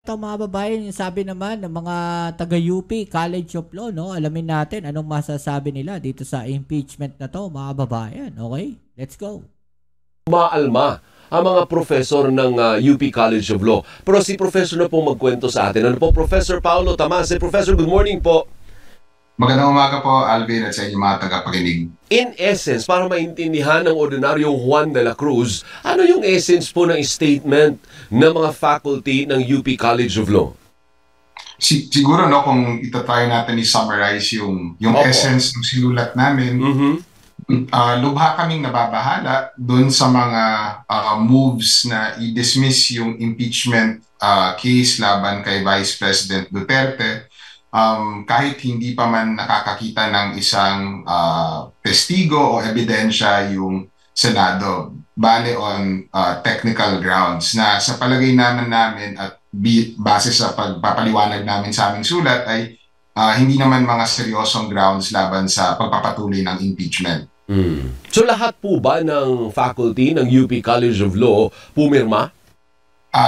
ito mga babayan, yung sabi naman ng mga taga-UP, College of Law, no? Alamin natin anong masasabi nila dito sa impeachment na to, mga babayan. Okay? Let's go. Maalma ang mga professor ng UP College of Law. Pero si Professor na pong magkwento sa atin. Ano po, Professor Paulo Tamase. Professor, good morning po. Magandang umaga po, Alvin, at sa inyong mga tagapakinig. In essence, para maintindihan ng ordinaryong Juan de la Cruz, ano yung essence po ng statement ng mga faculty ng UP College of Law? Siguro, no, kung itatry natin i-summarize yung essence ng sinulat namin, lubha kaming nababahala doon sa mga moves na i-dismiss yung impeachment case laban kay Vice President Duterte. Kahit hindi pa man nakakakita ng isang testigo o ebidensya yung Senado, bale on technical grounds na sa palagay namin at base sa pagpapaliwanag namin sa aming sulat ay hindi naman mga seryosong grounds laban sa pagpapatuloy ng impeachment. So lahat po ba ng faculty ng UP College of Law pumirma?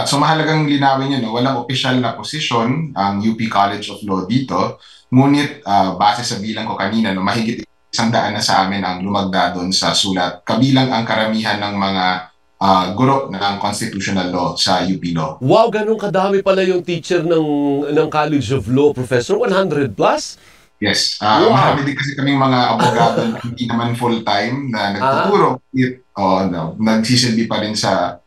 So mahalagang linawin nyo, no? Walang opisyal na posisyon ang UP College of Law dito. Ngunit base sa bilang ko kanina, no, mahigit 100 na sa amin ang lumagda doon sa sulat. Kabilang ang karamihan ng mga guro ng constitutional law sa UP Law. Wow, ganun kadami pala yung teacher ng College of Law, Professor? 100 plus? Yes. Marami din kasi kaming mga abogado na hindi naman full-time na nagtuturo. Nagsisilbi pa rin sa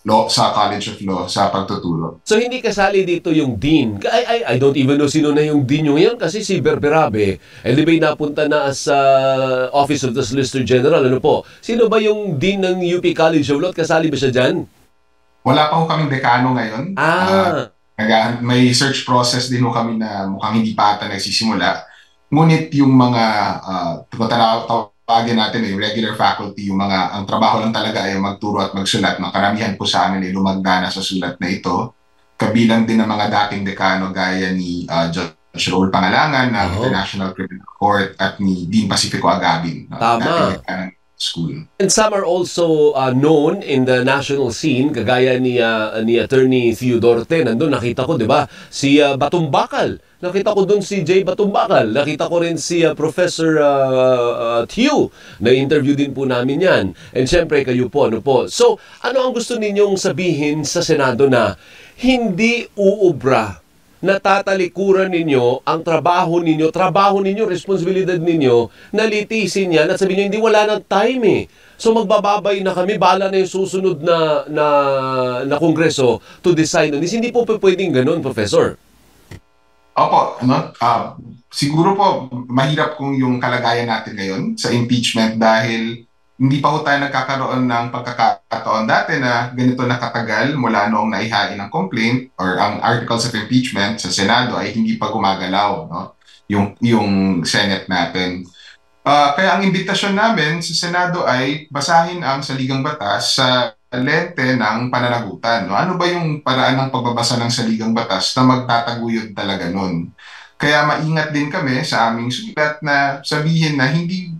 law, sa College of Law, sa pagtuturo. So hindi kasali dito yung dean. I don't even know sino na yung dean yung yan kasi si Berberabe, di ba napunta na as Office of the Solicitor General, ano po? Sino ba yung dean ng UP College of Law? Kasali ba siya dyan? Wala pa ho kaming dekano ngayon. May search process din ho kami na mukhang hindi pa ata nagsisimula. Ngunit yung mga tawagin natin yung regular faculty, yung mga ang trabaho lang talaga ay magturo at magsulat. Karamihan po sa amin ay lumagda na sa sulat na ito. Kabilang din ng mga dating dekano gaya ni Judge Raul Pangalangan ng International Criminal Court at ni Dean Pacifico Agabin. Tama. School. And some are also known in the national scene, kagaya ni Attorney Theodore Te. Nandun, nakita ko, di ba? Si Batumbakal. Nakita ko dun si Jay Batumbakal. Nakita ko rin si Professor Tew. Na-interview din po namin yan. And syempre, kayo po, ano po. So, ano ang gusto ninyong sabihin sa Senado na hindi uubra, natatalikuran ninyo ang trabaho ninyo, responsibilidad ninyo, nalitisin yan at sabihin nyo, hindi wala ng time eh. So magbababay na kami, bahala na yung susunod na Kongreso to decide on this. Hindi po pwedeng ganun, Professor. Opo, siguro po mahirap kung yung kalagayan natin ngayon sa impeachment dahil hindi pa po tayo nagkakaroon ng pagkakataon dati na ganito na katagal mula noong naihain ang complaint or ang articles of impeachment sa Senado ay hindi pa gumagalaw, no? Yung Senate natin. Kaya ang imbitasyon namin sa Senado ay basahin ang saligang batas sa lente ng pananagutan. No? Ano ba yung paraan ng pagbabasa ng saligang batas na magtataguyod talaga nun? Kaya maingat din kami sa aming sulat na sabihin na hindi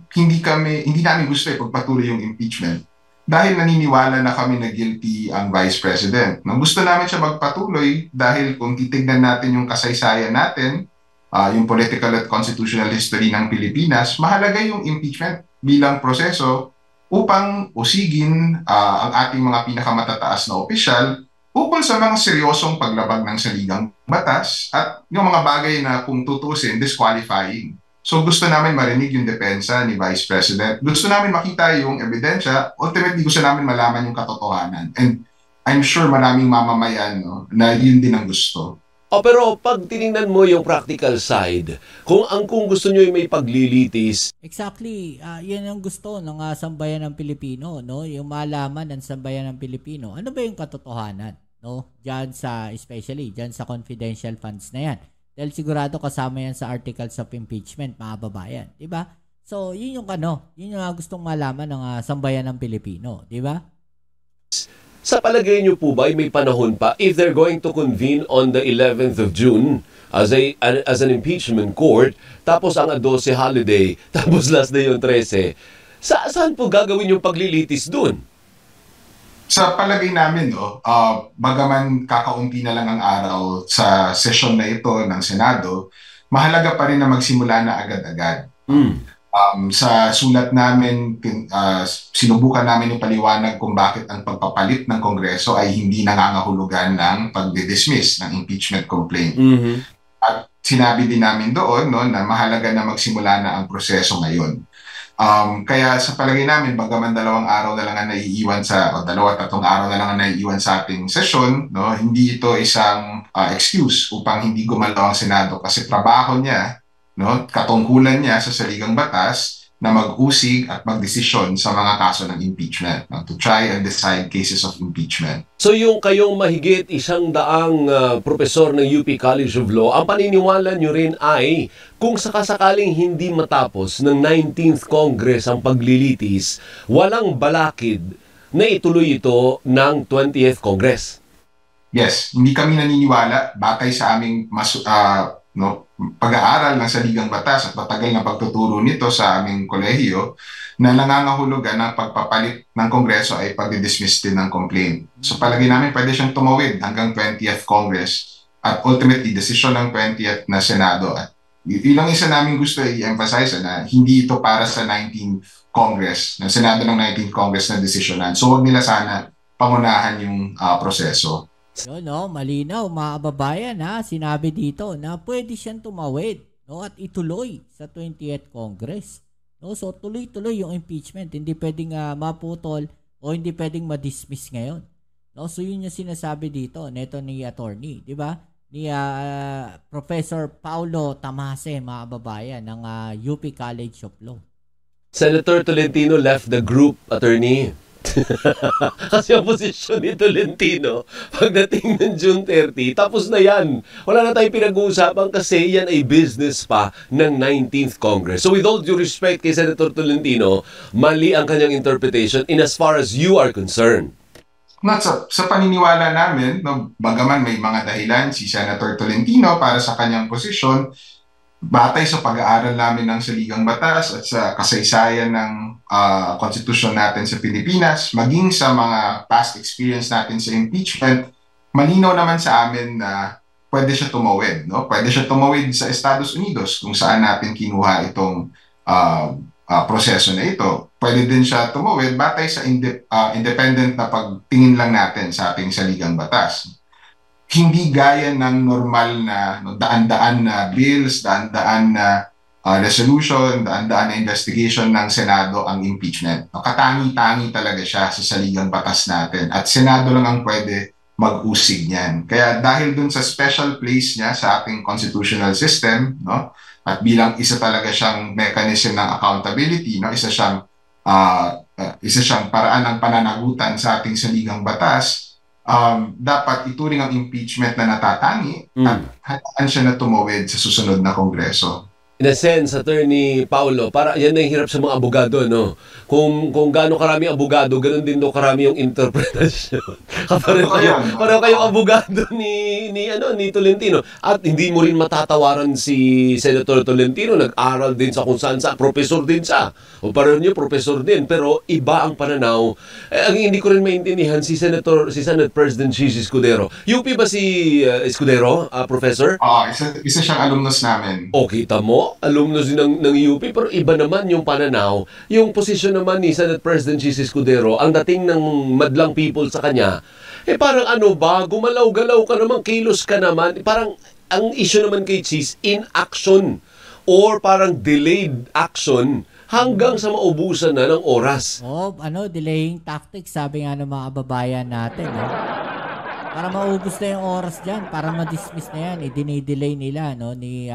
namin gusto ipagpatuloy yung impeachment dahil naniniwala na kami na guilty ang Vice President. Gusto namin siya magpatuloy dahil kung titignan natin yung kasaysayan natin, yung political at constitutional history ng Pilipinas, mahalaga yung impeachment bilang proseso upang usigin ang ating mga pinakamatataas na opisyal ukol sa mga seryosong paglabag ng saligang batas at yung mga bagay na kung tutusin, disqualifying. So gusto namin marinig yung depensa ni Vice President. Gusto namin makita yung ebidensya. Ultimately, gusto namin malaman yung katotohanan. And I'm sure maraming mamamayan, no, na yun din ang gusto. Pero pag tiningnan mo yung practical side, kung gusto nyo yung may paglilitis. Exactly, yan ang gusto ng sambayan ng Pilipino, no? Yung malaman ng sambayan ng Pilipino. Ano ba yung katotohanan, no? Especially diyan sa confidential funds na yan. Dahil sigurado kasama yan sa articles of impeachment, mga babayan, di ba? So, yun yung gustong malaman ng sambayan ng Pilipino, di ba? Sa palagay niyo po ba ay may panahon pa if they're going to convene on the 11th of June as an impeachment court, tapos ang 12 holiday, tapos last day yung 13, saan po gagawin yung paglilitis dun? Sa palagay namin, no, bagaman kakaunti na lang ang araw sa sesyon na ito ng Senado, mahalaga pa rin na magsimula na agad-agad. Mm. Sa sulat namin, sinubukan namin ipaliwanag kung bakit ang pagpapalit ng Kongreso ay hindi nangangahulugan ng pagdi-dismiss ng impeachment complaint. Mhm. At sinabi din namin doon, no, na mahalaga na magsimula na ang proseso ngayon. Kaya sa palagay namin, bagaman 2 araw na lang ang naiiwan o 2-3 araw na lang ang naiiwan sa ating sesyon, no, hindi ito isang excuse upang hindi gumalaw ang Senado kasi trabaho niya, no, katungkulan niya sa saligang batas na mag-usig at magdesisyon sa mga kaso ng impeachment, no, to try and decide cases of impeachment. So yung kayong mahigit 100 profesor ng UP College of Law, ang paniniwala nyo rin ay kung sakasakaling hindi matapos ng 19th Congress ang paglilitis, walang balakid na ituloy ito ng 20th Congress. Yes, hindi kami naniniwala batay sa aming pag-aaral ng saligang batas at matagal na pagtuturo nito sa aming kolehiyo na nangangahulugan ng pagpapalit ng Kongreso ay pag-dismiss din ng complaint. So palagi namin pwede siyang tumawid hanggang 20th Congress at ultimately desisyon ng 20th na Senado. At ilang isa namin gusto i-emphasize na hindi ito para sa 19th Congress, ng Senado ng 19th Congress na desisyonan. So huwag nila sana pangunahan yung proseso. Yun, no, malinaw, mga kababayan, ha, sinabi dito na pwede siyang tumawid, no, at ituloy sa 20th Congress. No, so tuloy-tuloy yung impeachment, hindi pwedeng maputol o hindi pwedeng ma-dismiss ngayon. No, so yun yung sinasabi dito neto ni attorney, di ba? Ni Professor Paulo Tamase, mga kababayan, ng UP College of Law. Senator Tolentino left the group, attorney. Kasi ang posisyon ni Tolentino pagdating ng June 30, tapos na yan. Wala na tayong pinag-uusapan kasi yan ay business pa ng 19th Congress. So with all due respect kay Senator Tolentino, mali ang kanyang interpretation in as far as you are concerned. Sa paniniwala namin, no, bagaman may mga dahilan si Senator Tolentino para sa kanyang posisyon, batay sa pag-aaral namin ng saligang batas at sa kasaysayan ng konstitusyon natin sa Pilipinas, maging sa mga past experience natin sa impeachment, malinaw naman sa amin na pwede siya tumawid. No? Pwede siya tumawid sa Estados Unidos kung saan natin kinuha itong proseso na ito. Pwede din siya tumawid batay sa independent na pagtingin lang natin sa ating saligang batas. Hindi gaya ng normal na daan-daan na bills, daan-daan na resolution, daan-daan na investigation ng Senado ang impeachment. Katangi-tangi talaga siya sa saligang batas natin at Senado lang ang pwede mag-usig niyan. Kaya dahil dun sa special place niya sa ating constitutional system, no, at bilang isa talaga siyang mechanism ng accountability, no, isa siyang paraan ng pananagutan sa ating saligang batas, dapat ituring ang impeachment na natatangi at handaan siya na tumawid sa susunod na Kongreso. In a sense, Attorney Paulo, para yan na yung hirap sa mga abogado, no? Kung gaano karami abogado, ganoon din daw karami yung interpretasyon. Pareho kayong abogado ni Tolentino. At hindi mo rin matatawaran si Senator Tolentino, nag-aral din sa kung saan sa, professor din siya. O pareho niyo, professor din, pero iba ang pananaw. Ang hindi ko rin maintindihan si Senate President Chis Escudero. UP ba si Escudero, professor? Isa siyang alumnus namin. O, kita mo? Alumnus din ng UP, pero iba naman yung pananaw. Yung posisyon naman ni Senate President Chis Escudero, ang dating ng madlang people sa kanya, parang ano ba, gumalaw-galaw ka naman, kilos ka naman, parang ang issue naman kay Chis, inaction or parang delayed action hanggang sa maubusan na ng oras. Delaying tactics, sabi nga ng mga kababayan natin, para maubos na yung oras dyan, para ma-dismiss na yan, dinidelay nila, no, ni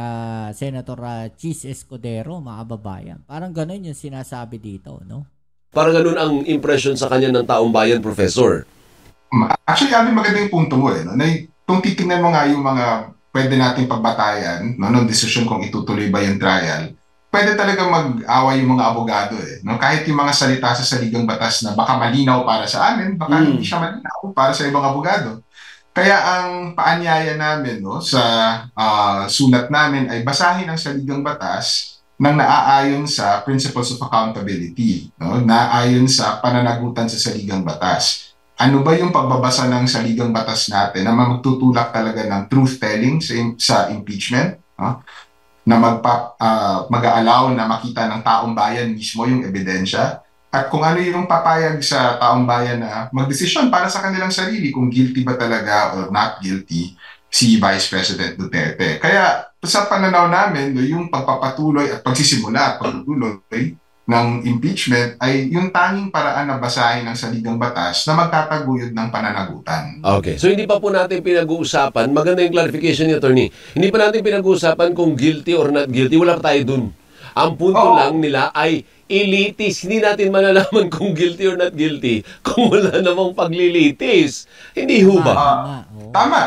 Senator Chis Escudero, mga kababayan. Parang ganun yung sinasabi dito, no? Parang ganun ang impression sa kanya ng taong bayan, Professor. Actually, maganda yung punto mo, no? Kung titignan mo nga yung mga pwede nating pagbatayan, no, ng desisyon kung itutuloy ba yung trial, pwede talaga mag-away yung mga abogado, no? Kahit yung mga salita sa saligang batas na baka malinaw para sa amin, baka hindi siya malinaw para sa ibang abogado. Kaya ang paanyaya namin, no, sa sulat namin ay basahin ang saligang batas nang naaayon sa principles of accountability, no, naaayon sa pananagutan sa saligang batas. ano ba yung pagbabasa ng saligang batas natin na magtutulak talaga ng truth-telling sa impeachment, na mag-a-allow na makita ng taong bayan mismo yung ebidensya, at kung ano yung papayag sa taong bayan na magdesisyon para sa kanilang sarili kung guilty ba talaga or not guilty si Vice President Duterte. Kaya sa pananaw namin, yung pagpapatuloy at pagsisimula at pagtutuloy ng impeachment ay yung tanging paraan na basahin ng saligang batas na magtataguyod ng pananagutan. Okay. So hindi pa po natin pinag-uusapan, maganda yung clarification ni Attorney, hindi pa natin pinag-uusapan kung guilty or not guilty, wala pa tayo dun. Ang punto lang nila ay ilitis. Hindi natin malalaman kung guilty or not guilty kung wala namang paglilitis. Hindi ho ba? Tama.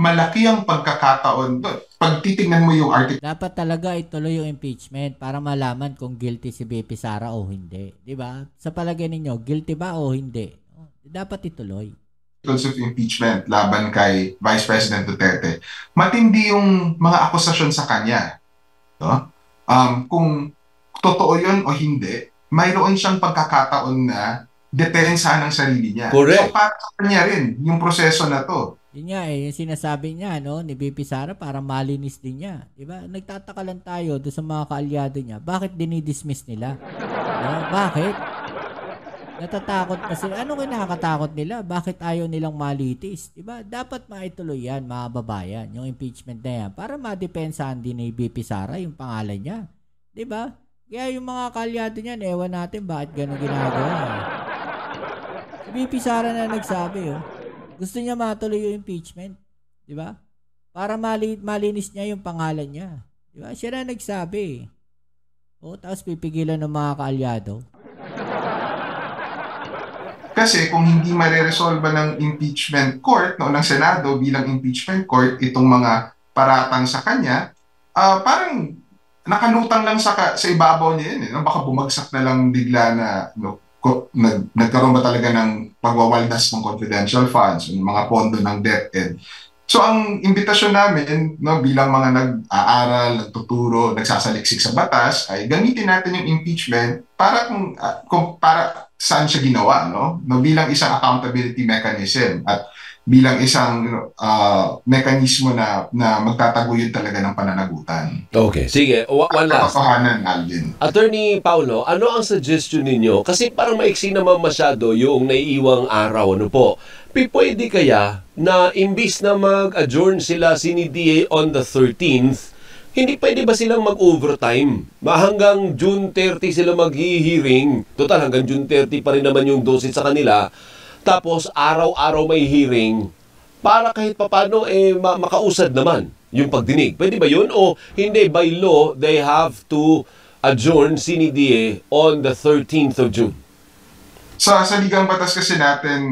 Malaki ang pagkakataon doon. Pag titignan mo yung article. Dapat talaga ituloy yung impeachment para malaman kung guilty si BP Sara o hindi. Di ba? Sa palagay ninyo, guilty ba o hindi? Dapat ituloy. Of impeachment laban kay Vice President Duterte. Matindi yung mga akusasyon sa kanya. No? Kung totoo yun o hindi, mayroon siyang pagkakataon na depensahan ng sarili niya. Correct. So para sa kanya rin yung proseso na to. Yun nga yung sinasabi niya, no, ni BP Sara, para malinis din niya. Diba? Nagtataka lang tayo doon sa mga kaalyado niya. Bakit dinidismiss nila? Bakit? Natatakot pa sila. Ano kinakatakot nila? Bakit ayaw nilang malitis? Diba? Dapat maituloy yan, mga babayan, yung impeachment na yan, para madepensahan din ni BP Sara yung pangalan niya. Diba? Kaya yung mga kaalyado niyan, ewan natin bakit gano'n ginagawa. Si BP Sara na nagsabi, gusto niya matuloy yung impeachment. Di ba? Para malinis niya yung pangalan niya. Di ba? Siya na nagsabi. Tapos pipigilan ng mga kaalyado. Kasi kung hindi mareresolba ng impeachment court, ng Senado bilang impeachment court, itong mga paratang sa kanya, parang nakalutang lang sa ibabaw niya yun. Baka bumagsak na lang bigla na nagkaroon ba talaga ng pagwawaldas ng confidential funds, yung mga pondo ng DepEd. So ang imbitasyon namin, bilang mga nag-aaral, nagtuturo, nagsasaliksik sa batas, ay gamitin natin yung impeachment para kung para saan siya ginawa, bilang isang accountability mechanism at bilang isang mekanismo na magtataguyod talaga ng pananagutan. Okay, sige. One last. Katotohanan, Alvin. Attorney Paulo, ano ang suggestion ninyo? Kasi parang maiksi naman masyado yung naiiwang araw. Ano po? Pwede kaya na imbis na mag-adjourn sila DA on the 13th, hindi pwede ba silang mag-overtime? Hanggang June 30 sila mag-hearing. Total, hanggang June 30 pa rin naman yung dosis sa kanila. Tapos araw-araw may hearing para kahit papano makausad naman yung pagdinig. Pwede ba yun? O hindi, by law, they have to adjourn DA on the 13th of June? Sa ligang batas kasi natin,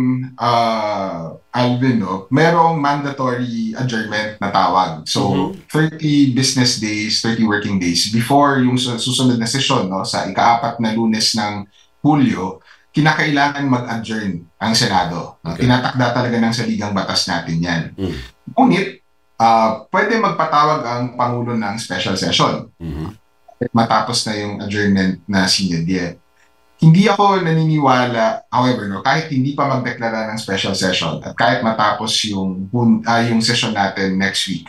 Alvin, merong mandatory adjournment na tawag. So, 30 business days, 30 working days before yung susunod na sesyon, sa ika-4 na Lunes ng Hulyo, kinakailangan mag-adjourn ang Senado. Okay. Tinatakda talaga ng saligang batas natin yan. Ngunit, pwede magpatawag ang Pangulo ng special session. Matapos na yung adjournment na sinidye. Hindi ako naniniwala, however, kahit hindi pa magdeklara ng special session at kahit matapos yung session natin next week,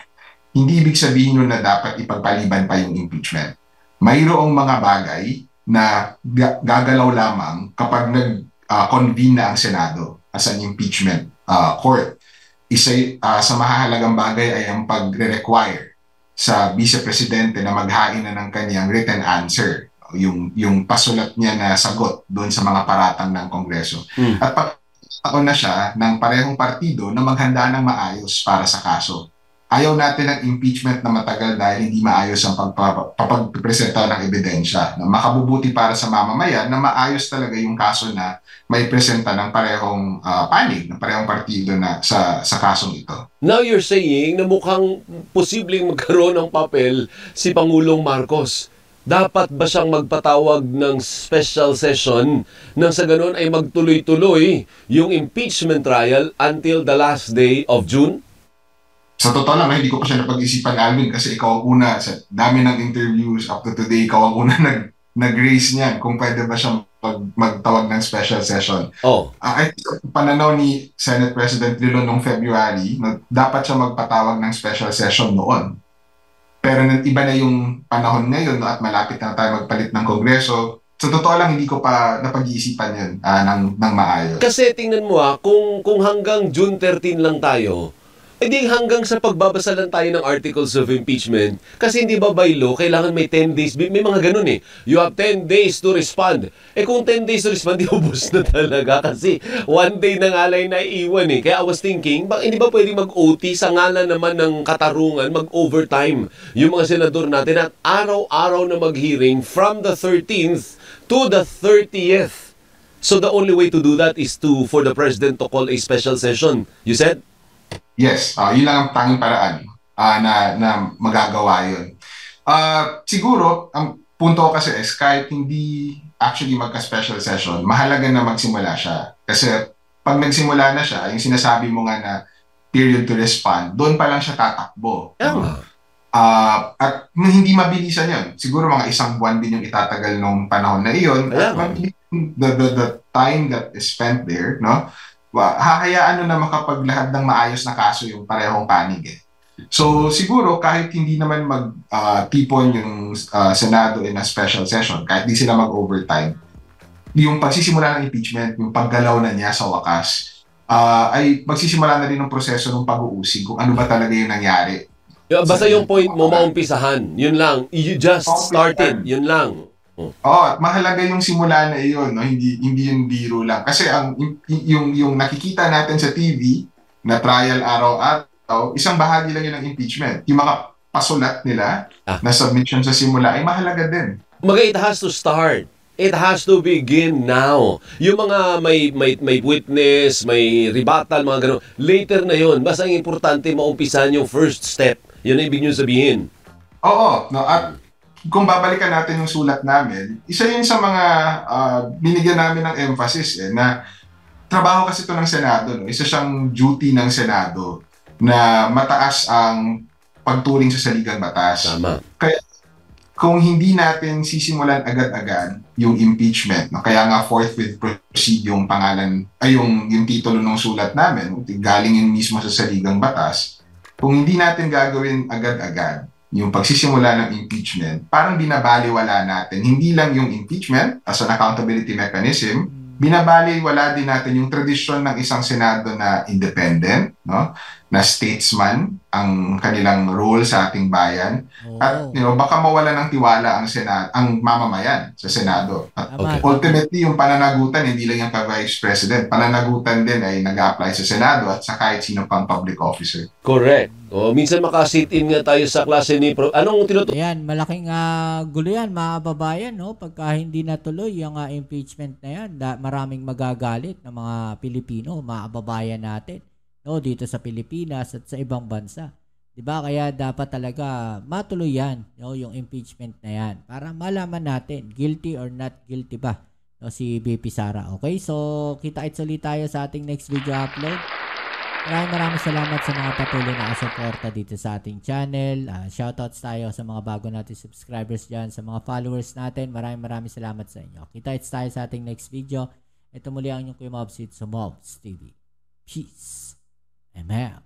hindi ibig sabihin nun na dapat ipagpaliban pa yung impeachment. Mayroong mga bagay na gagalaw lamang kapag nag-convene na ang Senado as an impeachment court. Isa sa mahahalagang bagay ay ang pagre-require sa Vice Presidente na maghain na ng kanyang written answer, yung pasulat niya na sagot doon sa mga paratang ng Kongreso. At pagkakaon na siya ng parehong partido na maghanda ng maayos para sa kaso. Ayaw natin ng impeachment na matagal dahil hindi maayos ang pagpresenta ng ebidensya. Na makabubuti para sa mamamayan na maayos talaga yung kaso na may presenta ng parehong panig, ng parehong partido na sa kasong ito. Now you're saying na mukhang posibleng magkaroon ng papel si Pangulong Marcos. Dapat ba siyang magpatawag ng special session nang sa ganun ay magtuloy-tuloy yung impeachment trial until the last day of June? Sa totoo lang, hindi ko pa siya napag-isipan, Alvin, kasi ikaw ang una, sa dami ng interviews up to today, ikaw ang una nag-raise niyan kung pwede ba siya magtawag ng special session. Oh. I think pananaw ni Senate President Drilon noong February, dapat siya magpatawag ng special session noon. Pero iba na yung panahon ngayon, no, at malapit na tayo magpalit ng Kongreso. Sa totoo lang, hindi ko pa napag-iisipan yun ng maayos. Kasi tingnan mo kung hanggang June 13 lang tayo, edi hanggang sa pagbabasa lang tayo ng articles of impeachment, kasi hindi ba by law, kailangan may 10 days, may mga ganun You have 10 days to respond. Kung 10 days to respond, ubos na talaga kasi 1 day na nga lang naiiwan Kaya I was thinking, hindi ba pwedeng mag-OT sa ngalan naman ng katarungan, mag-overtime yung mga senador natin at araw-araw na mag-hearing from the 13th to the 30th. So the only way to do that is for the president to call a special session. You said? Yes, yun lang ang tanging paraan na magagawa yun. Siguro, ang punto ko kasi is kahit hindi actually magka-special session, mahalaga na magsimula siya. Kasi pag nagsimula na siya, yung sinasabi mo nga na period to respond, doon pa lang siya tatakbo. At hindi mabilisan yun. Siguro mga 1 buwan din yung itatagal nung panahon na iyon. The time that is spent there, no? Hahayaan na makapaglahad ng maayos na kaso yung parehong panig So siguro kahit hindi naman magtipon yung Senado in a special session, kahit di sila mag-overtime, yung pagsisimula ng impeachment, yung paggalaw na niya sa wakas, ay magsisimula na rin ng proseso ng pag-uusig kung ano ba talaga yung nangyari. Basta yung point mo, maumpisahan. Yun lang. You just started. Yun lang. At mahalaga yung simula na iyon, no? Hindi yung biro lang. Kasi yung nakikita natin sa TV na trial araw-araw, isang bahagi lang yun ng impeachment. Yung mga pasulat nila na submission sa simula ay mahalaga din. It has to start. It has to begin now. Yung mga may witness, may rebuttal, mga ganun. Later na yun. Basta ang importante, maumpisahan yung first step. Yun ang ibig nyo sabihin. Oo. No, at kung babalikan natin yung sulat namin, isa yun sa mga binigyan namin ng emphasis na trabaho kasi ito ng Senado. No? Isa siyang duty ng Senado na mataas ang pagturing sa saligang batas. Tama. Kaya kung hindi natin sisimulan agad-agad yung impeachment, no? Kaya nga forthwith proceed yung pangalan, ay yung titulo ng sulat namin, galing yun mismo sa saligang batas. Kung hindi natin gagawin agad-agad yung pagsisimula ng impeachment, parang binabaliwala natin, hindi lang yung impeachment as an accountability mechanism, binabaliwala din natin yung tradisyon ng isang Senado na independent, no? Na statesman ang kanilang role sa ating bayan. At baka mawala ng tiwala ang mamamayan sa Senado. At ultimately, yung pananagutan, hindi lang yung ka-Vice President, pananagutan din ay nag-a-apply sa Senado at sa kahit sino pang public officer. Correct. Minsan makasit-in nga tayo sa klase ni Anong tinutukoy? Ayan, malaking gulo yan, mga babayan, no? Pagka hindi natuloy yung impeachment na yan, maraming magagalit ng mga Pilipino, mga babayan natin, no? Dito sa Pilipinas at sa ibang bansa. Diba? Kaya dapat talaga matuloy yan, no? Yung impeachment na yan. Para malaman natin, guilty or not guilty ba, no? Si BP Sara. Okay? So, kita-its ulit tayo sa ating next video upload. Maraming salamat sa mga patuloy na kasuporta dito sa ating channel. Shoutouts tayo sa mga bago natin subscribers dyan, sa mga followers natin. Maraming salamat sa inyo. Kita-its tayo sa ating next video. Ito muli ang inyong Kuya Mobs sa Mobs TV. Peace. Amen.